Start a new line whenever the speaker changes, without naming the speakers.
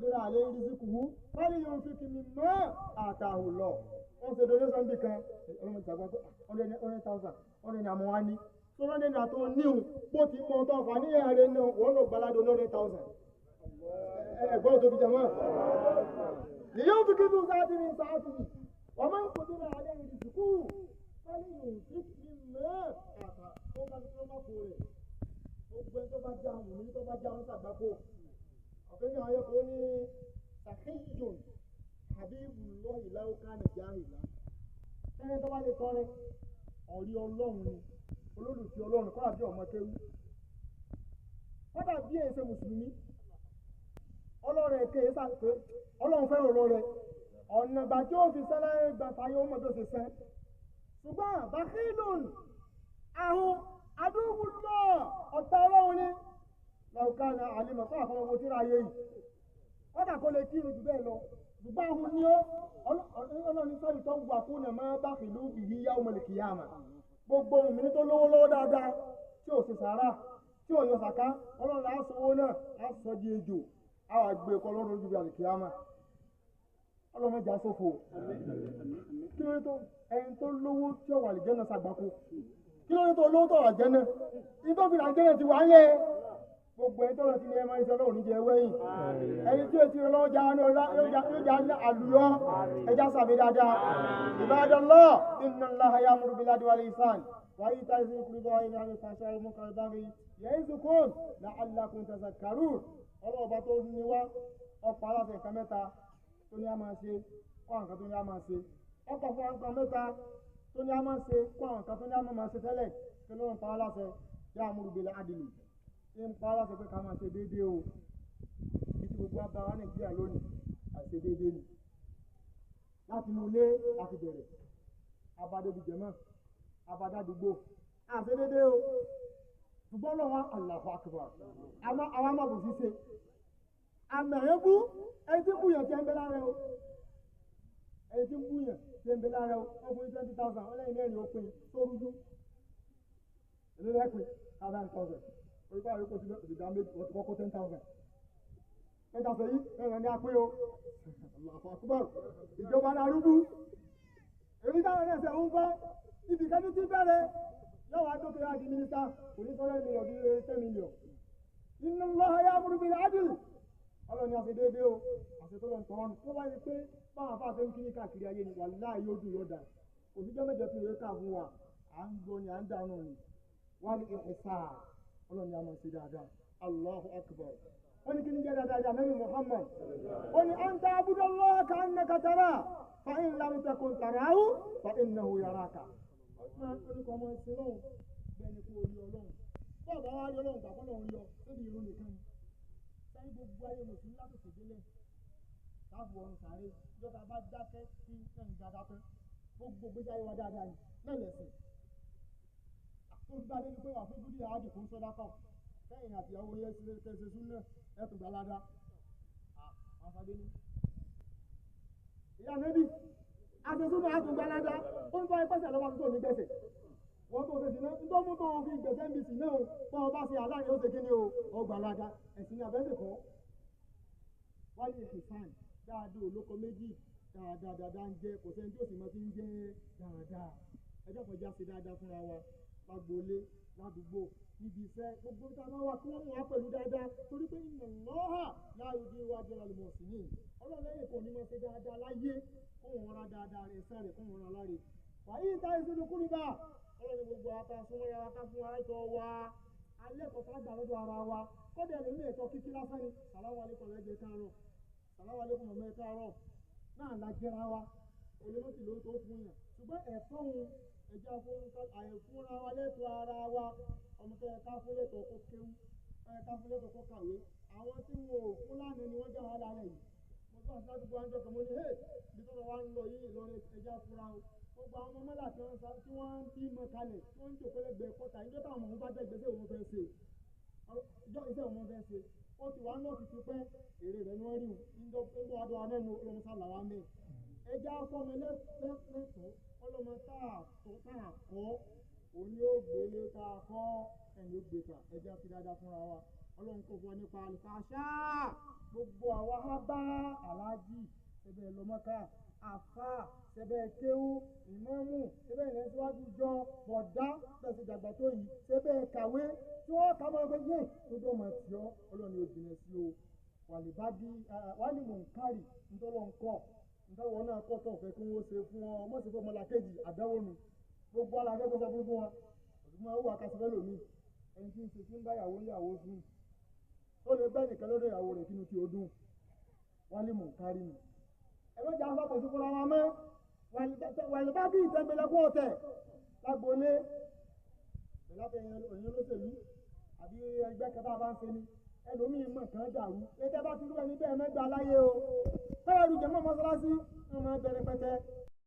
kòdúrà alẹ́ rizikuhu wọ́n yóò fi kí mi mọ́ àtàhù lọ wọ́n ṣe donation bí kan ọlọ́mọ ìjàgbá pé 100,000 ọ̀rẹ́ ni àmọ́ wá ní tó rán nínú àtọ́ níhùn bó ti mọ ọ̀tọ̀ ọ̀fà ní ẹ̀rẹ́ náà wọ́n lọ gbaládò 100,000 ẹgbọ́n tó fi jẹ mọ́ ni yóò fi kí ní sáàtì ní sáàtì wọ́n máa ń kòdúrà alẹ́ rizikuhu wọ́n yóò fi kí mi mọ́ àtà tó bá tó má kó rẹ̀ gbogbo ẹni tó bá já àwọn òní tó bá já àwọn sàgbákò ọ̀fẹ́ ní àwọn ẹ̀kọ́ ní sàkéjùn habibu lọ́hì láwùká nàìjíríà ìlà ẹni tó bá lè tọrẹ ọ̀rí ọlọ́run ni olólùfẹ́ ọlọ́run kọ́dà bí ọmọ kéwú kọ́dà bí èsè mùsùlùmí ọlọ́run ẹ̀kẹ́ èsà pé ọlọ́run fẹ́ràn ọlọ́rẹ̀ ọ̀nà ìgbà tí ó fi sẹ́lẹ̀ gbà fàyè ó mọ̀ bí ó ṣe sẹ́ ṣùgbọ́n bàkílùn àhún adúgbò náà ọ̀tá ọlọ́run ní láwùká ní àlìmọ̀ fún àfọwọ́wọ́ tí ra ayé yìí kọ́dà kó lè kírun jù bẹ́ẹ̀ lọ ṣùgbọ́n ahun ni ó ọlọ́run ní sọ́yìn tó ń gbà fún ẹ̀mọ́ bá fìlú ìyí yá ọmọ lè kìyà mà gbogbo òmìnir tó lówó lọ́wọ́ dáadáa tí ò sì sàárà tí ò yọ sàká ọlọ́run á sọ owó náà á sọ di ejò á wà gbé ẹ̀kọ́ ọlọ́run ojú bí àlìkìyà mà ọlọ́run jà sófo kí ló dé tó ẹni tó lówó tí ó wà lè jẹ́ náà sàgbákò kí ló dé tó lówó tó wà jẹ́ náà ìtọ́ fi làjẹ́ náà ti wà ń lẹ̀ gbogbo ẹni tó lọ sí ní ẹmọ iṣẹ́ ọlọ́run níjẹ wẹ́yìn ẹni tí èsì ọlọ́run já yóò já àlùyọ́ ẹjá sàmì dáadáa ibadallah inna Allaha ya'muru bil 'adli wal ihsan wa ita'i dhil qurba wa yanha 'anil fahsha'i wal munkari wal baghi ya'izukum la'allakum tadhakkarun ọlọ́ọ̀bá tó ní wá ọ̀pọ̀ aláṣẹ nǹkan mẹ́ta tó ní a máa ṣe kọ́ àwọn nǹkan tó ní a máa ṣe ọ̀pọ̀ fún nǹkan mẹ́ta tó ní a máa ṣe kọ́ àwọn nǹkan tó ní a máa ṣe tẹ́lẹ̀ tó ló ń pa aláṣẹ ya'muru bil 'adli ń pa aláṣẹ pé ká máa ṣe déédéé o bí tí gbogbo abára Nàìjíríà lónìí àṣe déédéé ni láti mú ilé láti bẹ̀rẹ̀ abádébi jẹ̀mọ́ abádádúgbò àṣe déédéé o ṣùgbọ́n lọ́wọ́ Allahu Akbar àwọn amọ̀bù ṣíṣe àmì ẹ̀yẹ́bú ẹni tí ń búyàn tí ń bẹ lára o ẹni tí ń búyàn tí ń bẹ lára o ọkùnrin 20,000 ọlẹ́yìn mẹ́rin ó pin tó rújú ìlú rẹ́pin 1,000 orúkọ àríkò sí ìdá méjì wọ́n ti kọ́kọ́ 10,000 ẹ̀ta sọ yìí ẹ̀rọ ní apé o Allahu Akbar ìjọba arúgbó èmi táwọn ẹ̀sẹ̀ ń kọ́ ibi kẹ́ni tí bẹ̀rẹ̀ yóò wá tókè láti mínísítà kò ní sọ́rọ̀ mílíọ̀n bí 10 mílíọ̀n inna Allaha ya'muru bil 'adli ọlọ́ni àti déédéé o àti tó lọ ń tọrọ tó wáyé pé báwọn afá fẹ́ ń kíní káàkiri ayé ni wallahi yóò dùn yóò dà òfìjọ́ mẹ́jọ tí ìwé kà fún wa à ń gbọ́ ni à ń dànù ni wọ́n ní ihsan ọlọ́ni àmọ̀ sí dáadáa Allahu Akbar wọ́n ní kí ní jẹ́ dáadáa Nabi Muhammad wọ́n ní an ta'budallaha ka'annaka tarahu fa in lam takun tarahu fa innahu yaraka wọ́n ní kọ́ ọmọ ẹ̀sìn náà bẹ́ẹ̀ ni kó orí ọlọ́run bọ́ọ̀ bá wá rí ọlọ́run gbàgbọ́ lọ́run yọ níbi ìrún nìkan ni sáyé gbogbo ayé mùsùlùmí láti ṣèdélẹ̀ táàbù ọ̀run sàárè ìjọba bá dákẹ́ sí ẹ̀yìn dáadáa tán gbogbo gbèsè ayé wa dáadáa ni náà lẹ̀sìn tó gbá dé ní pé wà fún gúdí àádì fún sọ́dákọ̀ kẹ́yìn àti ìyàwó yẹn ti kẹsẹ̀ súnmọ́ ẹ̀tùn gbalada àfàdé ní ìyá nẹ́bí àtẹ̀súnmọ́ àtùn gbalada ó ń tọ́ ẹgbẹ́sẹ̀ lọ́wọ́ tó ní gbẹ̀sẹ̀ wọ́n tó ṣe sí náà tó mú tó fi gbẹ̀sẹ̀ ń bì sí náà tó ọba ṣe aláàrin ó ṣe kí ni ó gbalada ẹ̀sìn ní abẹ́sẹ̀ kọ́ wáyé ìfàn dáadọ́ olóko méjì dáadáa ń jẹ́ kò sẹ́ni tí ó sì mọ́ sí ń jẹ́ dáadáa ẹjọ́ kọjá sí dáadáa fúnra wa lágboolé ládùúgbò níbi iṣẹ́ gbogbo ìta máa wà kí wọ́n mú wa pẹ̀lú dáadáa torí pé inna Allaha la yudi'u ajra al-muhsinin ọlọ́run lẹ́yìn kò ní mọ̀ ṣe dáadáa láyé kó wọn ra dáadáa rẹ̀ sáré kó wọn ra láre wàyí ìta ìṣẹ́jú kúrú bá ọlọ́run gbogbo ata súnmọ́ra wa ká fún wa ẹ̀tọ́ wa alẹ́ kọ̀ọ̀kan gbà lọ́dọ̀ ara wa kọ́dẹ̀ ló ní ẹ̀tọ́ kíkí lásán ni salamu alaykum ẹ̀jẹ̀ káàárọ̀ salamu alaykum ọmọ ẹ̀ káàárọ̀ náà la jẹ́ra wa olómọ́tì ló tó fún yàn ṣùgbọ́n ẹ̀tọ́ òun ẹjọ́ àìfúnra wa lẹ́tọ̀ ara wa ọmọ tó yẹ ká fún lẹ́tọ̀ kó kéwú ká fún lẹ́tọ̀ kó kàwé àwọn tí wọn ò fún lánàá ni wọ́n já wa lálẹ́ yìí mo bá àti láti gbọ́ àjọ kan mo ní hey bí tó lọ wá ń lọ yìí lọ ẹjọ́ fúnra o gbogbo àwọn ọmọ mọ́là tí wọ́n ń bí mọ kalẹ̀ tí wọ́n ń jòkó lẹ́gbẹ̀ẹ́ kọ́ta ìjọ táwọn ọmọ bá jẹ́ ìgbésẹ̀ òun fẹ́ ṣe ìjọ iṣẹ́ òun fẹ́ ṣe ó ti wá ń lọ́ọ̀tì ti pẹ́ èrè rẹ̀ ni wọ́n rí ìjọ adọ́ anẹ́nu olómọ́sá làwa mẹ́ ẹjọ́ afọ́mọ lẹ́tọ̀ọ́ ọlọ́mọ táà kọ́ òun yóò gbélé táà kọ́ ẹ̀yìn ó gbé ta ẹjọ́ fi dáadáa fúnra wa ọlọ́run kò fọ́ nípa àlùfáàṣá gbogbo àwa á bá aláàjì ṣẹbẹ̀ lọ́mọ́ká àfà ṣẹbẹ̀ kéwú ìmáàmù ṣẹbẹ̀ ilẹ̀ síwájú jọ bọ̀dá bẹ̀sẹ̀ dàgbà tó yìí ṣẹbẹ̀ kàwé tí wọ́n kà máa gbẹ́yẹ tó dọ́ máa tì ọ́ ọlọ́run yóò jìnà sí o wàlì mò ń kárì ntọ́lọ́ ń kọ́ ntọ́wọ́ náà kọ́ tó fẹ́ kí wọ́n ṣe fún ọ mọ̀ sí fún ọmọlàkejì àdáwọ̀ nù gbogbo alákẹ́kọ̀ọ́ sọ fún wa òṣùmọ̀ owó akásífẹ́ lòmí ẹni tí ń ṣe tí ń bá ìyàwó sùn ó lè bẹ́ẹ̀ nìkan lọ́dọ̀ ìyàwó rẹ̀ kínú tí ó dùn wọ́n lè mọ̀ kárí ni ẹgbẹ́jà ń sọ́kọ̀ sí fúnra wa mọ́ wàlẹ̀ bá bí ìtẹ́gbẹ̀lẹ́kún ọ̀tẹ̀ lágbólé ìlàtẹ̀ òyìn olóṣèlú àbí ẹgbẹ́ kẹta bá ń ṣe ni ẹlòmíì mọ̀ kàn dàrú ẹgbẹ́ bá ti rú ẹni bẹ́ẹ̀ mẹ́gbàá láyé o fẹ́ẹ̀rù jẹ́mọ́ mọ́sálásí ọmọ ẹgbẹ́ rẹpẹtẹ